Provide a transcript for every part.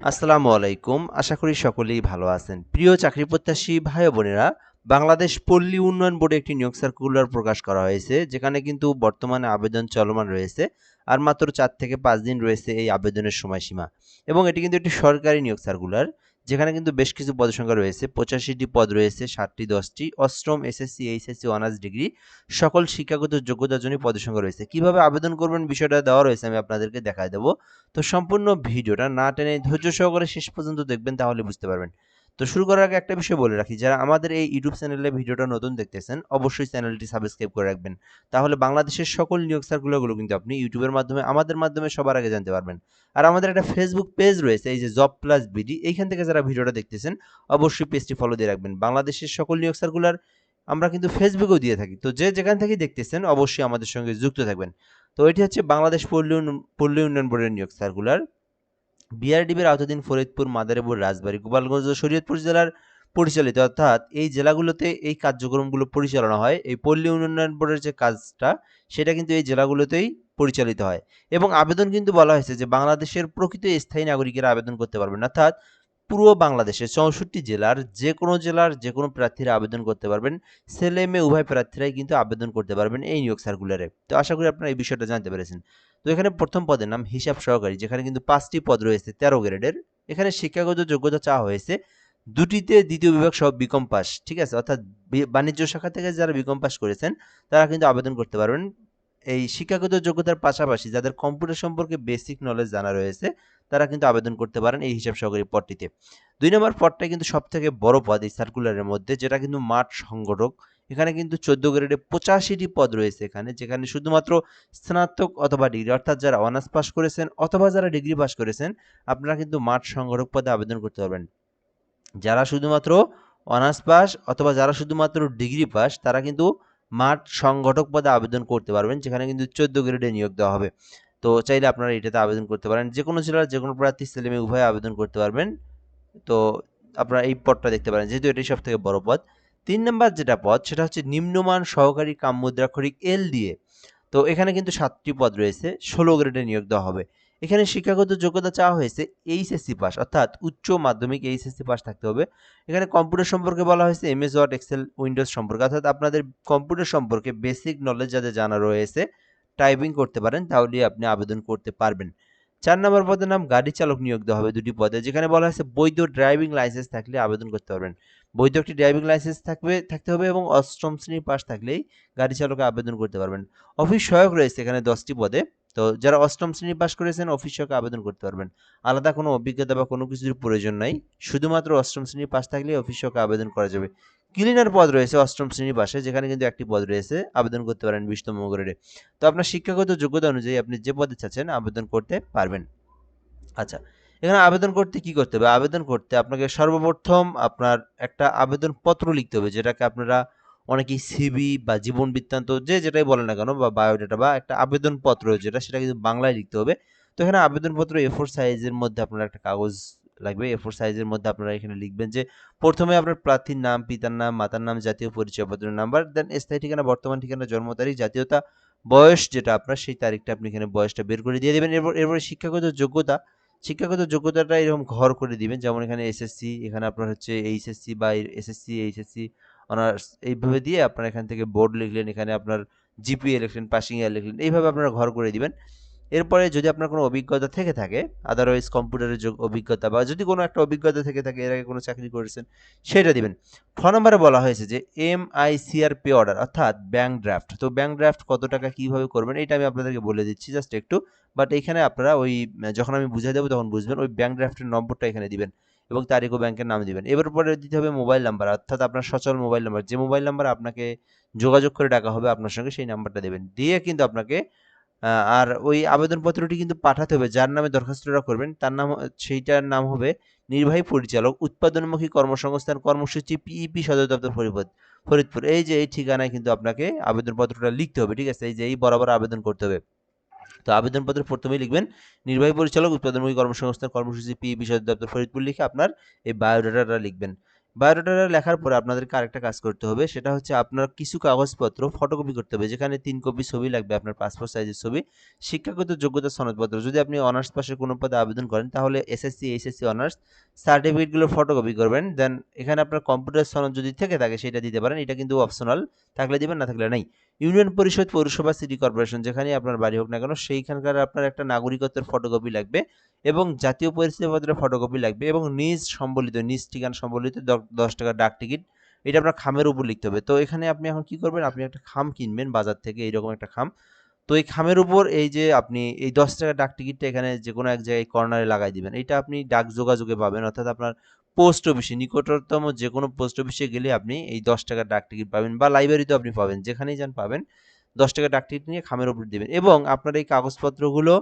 আসসালামু আলাইকুম। আশা করি সকলেই ভালো আছেন। প্রিয় চাকরি প্রত্যাশী ভাই ও বোনেরা, বাংলাদেশ পল্লী উন্নয়ন বোর্ডে একটি নিয়োগ সার্কুলার প্রকাশ করা হয়েছে, যেখানে কিন্তু বর্তমানে আবেদন চলমান রয়েছে। আর মাত্র ৪ থেকে ৫ দিন রয়েছে এই আবেদনের সময়সীমা। এবং এটি কিন্তু একটি সরকারি নিয়োগ সার্কুলার, যেখানে কিন্তু বেশ কিছু পদের রয়েছে। ৮৫টি পদ রয়েছে, ৭টি ১০টি। অষ্টম এসএসসি, এইচএসসি, অনার্স ডিগ্রি সকল শিক্ষাগত যোগ্যতার জন্য পদের সংখ্যা রয়েছে। কিভাবে আবেদন করবেন বিষয়টা দেওয়া রয়েছে, আমি আপনাদেরকে দেখায় দেব। তো সম্পূর্ণ ভিডিওটা না টেনে ধৈর্য সহকারে শেষ পর্যন্ত দেখবেন, তাহলে বুঝতে পারবেন। তো শুরু করার আগে একটা বিষয় বলে রাখি, যারা আমাদের এই ইউটিউব চ্যানেলে ভিডিওটা নতুন দেখতেছেন অবশ্যই চ্যানেলটি সাবস্ক্রাইব করে রাখবেন। তাহলে বাংলাদেশের সকল নিয়োগ সার্কুলারগুলো কিন্তু আপনি ইউটিউবের মাধ্যমে আমাদের মাধ্যমে সবার আগে জানতে পারবেন। আর আমাদের একটা ফেসবুক পেজ রয়েছে, এই যে জব প্লাস বিডি, এইখান থেকে যারা ভিডিওটা দেখতেছেন অবশ্যই পেজটি ফলো দিয়ে রাখবেন। বাংলাদেশের সকল নিয়োগ সার্কুলার আমরা কিন্তু ফেসবুকেও দিয়ে থাকি। তো যে যেখান থেকে দেখতেছেন অবশ্যই আমাদের সঙ্গে যুক্ত থাকবেন। তো এটি হচ্ছে বাংলাদেশ পল্লী উন্নয়ন বোর্ডের নিয়োগ সার্কুলার। বিআরডিবির আওতাধীন ফরিদপুর, মাদারীপুর, রাজবাড়ী, গোপালগঞ্জ ও শরীয়তপুর জেলার পরিচালিত, অর্থাৎ এই জেলাগুলোতে এই কার্যক্রমগুলো পরিচালনা হয়। এই পল্লী উন্নয়ন বোর্ডের যে কাজটা, সেটা কিন্তু এই জেলাগুলোতেই পরিচালিত হয়। এবং আবেদন কিন্তু বলা হয়েছে যে বাংলাদেশের প্রকৃত স্থায়ী নাগরিকেরা আবেদন করতে পারবেন, অর্থাৎ পুরো বাংলাদেশের ৬৪ জেলার যে কোনো প্রার্থীরা আবেদন করতে পারবেন। ছেলে মেয়ে উভয় প্রার্থীরাই কিন্তু আবেদন করতে পারবেন এই নিয়োগ সার্কুলারে। তো আশা করি আপনারা এই বিষয়টা জানতে পেরেছেন। তো এখানে প্রথম পদের নাম হিসাব সহকারী, যেখানে কিন্তু ৫টি পদ রয়েছে ১৩ গ্রেডের। এখানে শিক্ষাগত যোগ্যতা চাওয়া হয়েছে দুটিতে দ্বিতীয় বিভাগ সহ বিকম পাস, ঠিক আছে? অর্থাৎ বাণিজ্য শাখা থেকে যারা বিকম পাস করেছেন তারা কিন্তু আবেদন করতে পারবেন। এই শিক্ষাগত যোগ্যতার পাশাপাশি যাদের কম্পিউটার সম্পর্কে বেসিক নলেজ জানা রয়েছে তারা কিন্তু আবেদন করতে পারেন এই হিসাব সহকারী পদটিতে। ২ নম্বর পদটাই কিন্তু সবথেকে বড় পদ এই সার্কুলারের মধ্যে, যেটা কিন্তু মাঠ সংগঠক। এখানে কিন্তু ১৪ গ্রেডে ৮৫টি পদ রয়েছে এখানে, যেখানে শুধুমাত্র স্নাতক অথবা ডিগ্রি, অর্থাৎ যারা অনার্স পাস করেছেন অথবা যারা ডিগ্রি পাস করেছেন, আপনারা কিন্তু মাঠ সংগঠক পদে আবেদন করতে পারবেন। যারা শুধুমাত্র অনার্স পাস অথবা যারা শুধুমাত্র ডিগ্রি পাস, তারা কিন্তু মাঠ সংগঠক পদে আবেদন করতে পারবেন, যেখানে কিন্তু ১৪ গ্রেডে নিয়োগ দেওয়া হবে। তো চাইলে আপনারা এটাতে আবেদন করতে পারেন। যে কোনো জেলার যে কোনো প্রার্থী ছেলেমেয়ে উভয়ে আবেদন করতে পারবেন। তো আপনারা এই পদটা দেখতে পারেন, যেহেতু এটাই সব থেকে বড় পদ। ৩ নম্বর যেটা পদ, সেটা হচ্ছে নিম্নমান সহকারী কাম মুদ্রাক্ষরিক এল দিয়ে। তো এখানে কিন্তু ৭টি পদ রয়েছে, ১৬ গ্রেডে নিয়োগ দেওয়া হবে। এখানে শিক্ষাগত যোগ্যতা চাওয়া হয়েছে এইচএসসি পাস, অর্থাৎ উচ্চ মাধ্যমিক এইচএসসি পাস থাকতে হবে। এখানে কম্পিউটার সম্পর্কে বলা হয়েছে এমএস ওয়ার্ড, এক্সেল, উইন্ডোজ সম্পর্কে, অর্থাৎ আপনাদের কম্পিউটার সম্পর্কে বেসিক নলেজ যাদের জানা রয়েছে, টাইপিং করতে পারেন, তাহলে আপনি আবেদন করতে পারবেন। ৪ নম্বর পদের নাম গাড়ি চালক নিয়োগ দেওয়া হবে ২টি পদে, যেখানে বলা হয়েছে বৈধ ড্রাইভিং লাইসেন্স থাকলে আবেদন করতে পারবেন। বৈধ একটি ড্রাইভিং লাইসেন্স থাকতে হবে এবং অষ্টম শ্রেণী পাস থাকলেই গাড়ি চালকে আবেদন করতে পারবেন। অফিস সহায়ক রয়েছে এখানে ১০টি পদে। তো যারা অষ্টম শ্রেণী পাস করেছেন অফিস সহায়কে আবেদন করতে পারবেন। আলাদা কোনো অভিজ্ঞতা বা কোনো কিছুর প্রয়োজন নাই। শুধুমাত্র অষ্টম শ্রেণী পাস থাকলেই অফিস সহায়কে আবেদন করা যাবে। ক্লিনার পদ রয়েছে অষ্টম শ্রেণী পাশে, যেখানে কিন্তু একটি পদ রয়েছে, আবেদন করতে পারেন ২০তম গ্রেডে। তো আপনার শিক্ষাগত যোগ্যতা অনুযায়ী আপনি যে পদে চাচ্ছেন আবেদন করতে পারবেন। আচ্ছা, এখানে আবেদন করতে কি করতে হবে? আবেদন করতে আপনাকে সর্বপ্রথম আপনার একটা আবেদনপত্র লিখতে হবে, যেটাকে আপনারা অনেকেই সিভি বা জীবন বৃত্তান্ত যে যেটাই বলেন না কেন, বা বায়োডাটা বা একটা আবেদনপত্র যেটা, সেটা কিন্তু বাংলায় লিখতে হবে। তো এখানে আবেদনপত্র A4 সাইজের মধ্যে আপনার একটা কাগজ লাগবে। A4 সাইজের মধ্যে আপনারা এখানে লিখবেন যে প্রথমে আপনার প্রার্থীর নাম, পিতার নাম, মাতার নাম, জাতীয় পরিচয়পত্রের নাম্বার, দেন স্থায়ী ঠিকানা, বর্তমান ঠিকানা, জন্ম তারিখ, জাতীয়তা, বয়স যেটা আপনার সেই তারিখটা আপনি এখানে বয়সটা বের করে দিয়ে দেবেন। এরপরে শিক্ষাগত যোগ্যতাটা এরকম ঘর করে দিবেন, যেমন এখানে এসএসসি, এখানে আপনার হচ্ছে এইচএসসি বা এসএসসি, এইচএসসি, অনার্স, এইভাবে দিয়ে আপনারা এখান থেকে বোর্ড লিখলেন, এখানে আপনার জিপিএ লিখলেন, পাসিং ইয়ার লিখলেন, এইভাবে আপনারা ঘর করে দিবেন। এরপরে যদি আপনার কোনো অভিজ্ঞতা থেকে থাকে, আদারওয়াইজ কম্পিউটারের অভিজ্ঞতা বা যদি কোনো একটা অভিজ্ঞতা থেকে থাকে, এর আগে কোনো চাকরি করেছেন, সেটা দিবেন। নম্বরে বলা হয়েছে যে MICR পে অর্ডার, অর্থাৎ ব্যাংক ড্রাফট। তো ব্যাংক ড্রাফট কত টাকা কিভাবে করবেন এটা আমি আপনাদেরকে বলে দিচ্ছি জাস্ট একটু। বাট এখানে আপনারা ওই যখন আমি বুঝিয়ে দেবো তখন বুঝবেন। ওই ব্যাংক ড্রাফটের নম্বরটা এখানে দিবেন এবং তারিখ ও ব্যাংকের নাম দিবেন। এবার পরে দিতে হবে মোবাইল নাম্বার, অর্থাৎ আপনার সচল মোবাইল নাম্বার, যে মোবাইল নাম্বার আপনাকে যোগাযোগ করে ডাকা হবে আপনার সঙ্গে, সেই নাম্বারটা দেবেন। দিয়ে কিন্তু আপনাকে আর ওই আবেদনপত্রটি কিন্তু পাঠাতে হবে, যার নামে দরখাস্তটা করবেন তার নাম, সেইটার নাম হবে নির্বাহী পরিচালক, উৎপাদনমুখী কর্মসংস্থান কর্মসূচি, পিইপি, সদর দপ্তর, ফরিদপুর। এই যে এই ঠিকানায় কিন্তু আপনাকে আবেদনপত্রটা লিখতে হবে, ঠিক আছে? এই যে এই বরাবর আবেদন করতে হবে। তো আবেদনপত্রে প্রথমেই লিখবেন নির্বাহী পরিচালক, উৎপাদনমুখী কর্মসংস্থান কর্মসূচি, পিইপি, সদর দপ্তর, ফরিদপুর লিখে আপনার এই বায়োডাটাটা লিখবেন। বায়োডাটা লেখার পরে আপনাদেরকে আরেকটা কাজ করতে হবে, সেটা হচ্ছে আপনার কিছু কাগজপত্র ফটোকপি করতে হবে, যেখানে 3 কপি ছবি লাগবে, আপনার পাসপোর্ট সাইজের ছবি, শিক্ষাগত যোগ্যতা সনদপত্র। যদি আপনি অনার্স পাশের কোনো পদে আবেদন করেন তাহলে এসএসসি, এইচএসসি, অনার্স সার্টিফিকেটগুলোর ফটোকপি করবেন। দেন এখানে আপনার কম্পিউটার সনদ যদি থেকে থাকে সেটা দিতে পারেন, এটা কিন্তু অপশনাল, থাকলে দিবেন, না থাকলে নাই। ইউনিয়ন পরিষদ, পৌরসভা, সিটি কর্পোরেশন যেখানেই আপনার বাড়ি হোক না কেন সেইখানকার আপনার একটা নাগরিকত্বের ফটোকপি লাগবে এবং জাতীয় পরিচয়পত্রের ফটোকপি লাগবে এবং নিজ সম্বলিত, নিজ ঠিকানা সম্বলিত 10 টাকার ডাক টিকিট, এটা আপনার খামের উপর লিখতে হবে। তো এখানে আপনি এখন কি করবেন, আপনি একটা খাম কিনবেন বাজার থেকে, এইরকম একটা খাম। তো এই খামের উপর এই যে আপনি এই 10 টাকার ডাক টিকিটটা এখানে যে কোনো এক জায়গায় কর্নারে লাগাই দিবেন। এটা আপনি ডাক যোগাযোগে পাবেন, অর্থাৎ আপনার পোস্ট অফিসে, নিকটতম যে কোনো পোস্ট অফিসে গেলে আপনি এই 10 টাকার ডাক টিকিট পাবেন, বা লাইব্রেরিতেও আপনি পাবেন, যেখানেই যান পাবেন। 10 টাকার ডাক টিকিট নিয়ে খামের উপর দিবেন এবং আপনার এই কাগজপত্রগুলো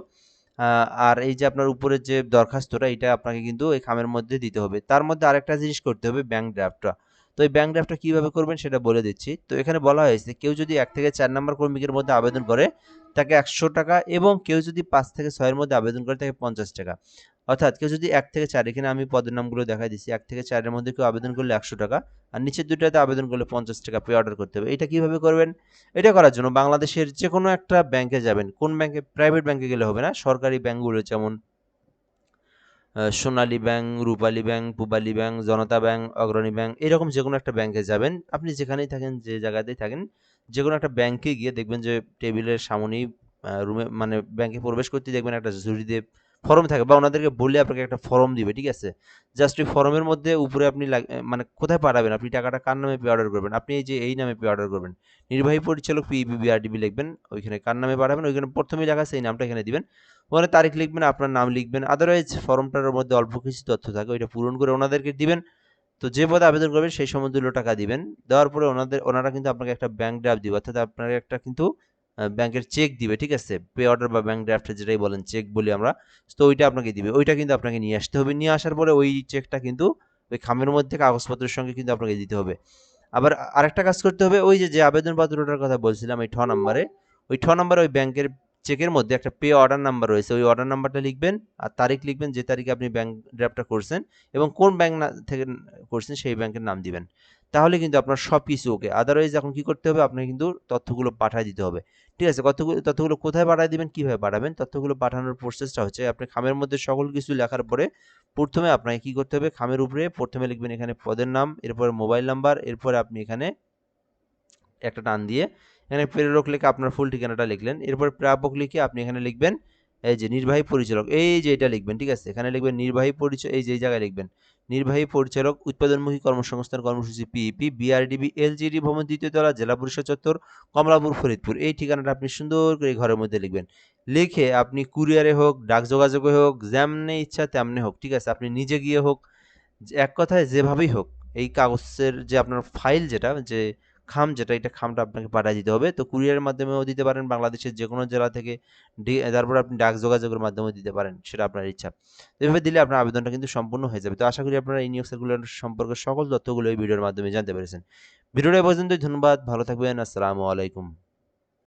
আর এই যে আপনার উপরের যে দরখাস্তটা, এটা আপনাকে কিন্তু এই খামের মধ্যে দিতে হবে। তার মধ্যে আরেকটা জিনিস করতে হবে, ব্যাংক ড্রাফটটা। তো এই ব্যাংক ড্রাফটটা কিভাবে করবেন সেটা বলে দিচ্ছি। তো এখানে বলা হয়েছে কেউ যদি 1 থেকে 4 নম্বর কর্মীকের মধ্যে আবেদন করে তাকে 100 টাকা, এবং কেউ যদি 5 থেকে 6 এর মধ্যে আবেদন করে তাকে 50 টাকা। অর্থাৎ কেউ যদি 1 থেকে 4, এখানে আমি পদের নামগুলো দেখাই দিচ্ছি, 1 থেকে 4 এর মধ্যে কেউ আবেদন করলে 100 টাকা, আর নিচের দুইটাতে আবেদন করলে 50 টাকা পে অর্ডার করতে হবে। এটা কিভাবে করবেন? এটা করার জন্য বাংলাদেশের যে কোনো একটা ব্যাংকে যাবেন। কোন ব্যাংকে? প্রাইভেট ব্যাংকে গেলে হবে না, সরকারি ব্যাংকগুলো যেমন সোনালী ব্যাংক, রূপালী ব্যাংক, পূবালী ব্যাংক, জনতা ব্যাংক, অগ্রণী ব্যাংক, এরকম যেকোনো একটা ব্যাংকে যাবেন। আপনি যেখানেই থাকেন, যে জায়গাতেই থাকেন, যেকোনো একটা ব্যাংকে গিয়ে দেখবেন যে টেবিলের সামনেই রুমে, মানে ব্যাংকে প্রবেশ করতেই দেখবেন একটা ঝুড়িতে ফর্ম থাকে, বা ওনাদেরকে বললে আপনাকে একটা ফর্ম দিবে, ঠিক আছে? জাস্ট ওই ফর্মের মধ্যে উপরে আপনি মানে কোথায় পাঠাবেন, আপনি টাকাটা কার নামে পে অর্ডার করবেন, আপনি এই যে এই নামে পে অর্ডার করবেন, নির্বাহী পরিচালক পিইবিবিআরডিবি লিখবেন, ওইখানে কার নামে পাঠাবেন ওইখানে প্রথমেই লেখা আছে এই নামটা এখানে দিবেন, ওখানে তারিখ লিখবেন, আপনার নাম লিখবেন। আদারওয়াইজ ফর্মটার মধ্যে অল্প কিছু তথ্য থাকে, ওইটা পূরণ করে ওনাদেরকে দিবেন। তো যে পদে আবেদন করবেন সেই সমতুল্য টাকা দিবেন। দেওয়ার পরে ওনারা কিন্তু আপনাকে একটা ব্যাংক ড্রাফট দিবে, অর্থাৎ আপনাকে একটা কিন্তু ব্যাংকের চেক দিবে, ঠিক আছে? পে অর্ডার বা ব্যাংক ড্রাফট যেটাই বলেন, চেক বলি আমরা। তো ওইটা আপনাকে দিবে, ওইটা কিন্তু আপনাকে নিয়ে আসতে হবে। নিয়ে আসার পরে ওই চেকটা কিন্তু ওই খামের মধ্যে কাগজপত্রের সঙ্গে কিন্তু আপনাকে দিতে হবে। আবার আরেকটা কাজ করতে হবে, ওই যে আবেদন পত্রটার কথা বলছিলাম, এই নাম্বারে, ওই নাম্বারে ওই ব্যাংকের চেকের মধ্যে একটা পে অর্ডার নাম্বার রয়েছে, ওই অর্ডার নাম্বারটা লিখবেন আর তারিখ লিখবেন, যে তারিখে আপনি ব্যাংক ড্রাফটটা করছেন এবং কোন ব্যাংক থেকে করছেন সেই ব্যাংকের নাম দিবেন। তাহলে কিন্তু আপনার সব কিছু ওকে। আদারওয়াইজ এখন কি করতে হবে, আপনাকে কিন্তু তথ্যগুলো পাঠিয়ে দিতে হবে, ঠিক আছে? তথ্যগুলো কোথায় পাঠিয়ে দিবেন, কিভাবে পাঠাবেন? তথ্যগুলো পাঠানোর প্রসেসটা হচ্ছে, আপনি খামের মধ্যে সকল কিছু লেখার পরে প্রথমে আপনাকে কি করতে হবে, খামের উপরে প্রথমে লিখবেন এখানে পদের নাম, এরপরে মোবাইল নাম্বার, এরপরে আপনি এখানে একটা টান দিয়ে এখানে প্রেরক লিখে আপনার ফুল ঠিকানাটা লিখলেন, এরপর প্রাপক লিখে আপনি এখানে লিখবেন এই যে নির্বাহী পরিচালক, এই যে এটা লিখবেন, ঠিক আছে? এখানে লিখবেন নির্বাহী পরিচয়, এই যে এই জায়গায় লিখবেন নির্বাহী পরিচালক, উৎপাদনমুখী কর্মসংস্থান কর্মসূচি পিইপি, বিআরডিবি, এলজিডি ভবন, 2য় তলা, জেলা পরিষদ চত্বর, কমলাপুর, ফরিদপুর। এই ঠিকানাটা আপনি সুন্দর করে ঘরের মধ্যে লিখবেন। লিখে আপনি কুরিয়ারে হোক, ডাক যোগাযোগে হোক, যেমনি ইচ্ছা তেমনি হোক, ঠিক আছে? আপনি নিজে গিয়ে হোক, এক কথায় যেভাবেই হোক, এই কাগজের যে আপনার ফাইল, যেটা যে খাম, যেটা এটা খামটা আপনাকে পাঠিয়ে দিতে হবে। তো কুরিয়ারের মাধ্যমেও দিতে পারেন বাংলাদেশের যে কোনো জেলা থেকে, তারপর আপনি ডাক যোগাযোগের মাধ্যমেও দিতে পারেন, সেটা আপনার ইচ্ছা। এভাবে দিলে আপনার আবেদনটা কিন্তু সম্পূর্ণ হয়ে যাবে। তো আশা করি আপনারা এই নিয়োগ সার্কুলার সম্পর্কে সকল তথ্যগুলো এই ভিডিওর মাধ্যমে জানতে পেরেছেন। ভিডিওটা এ পর্যন্তই, ধন্যবাদ, ভালো থাকবেন, আসসালামু আলাইকুম।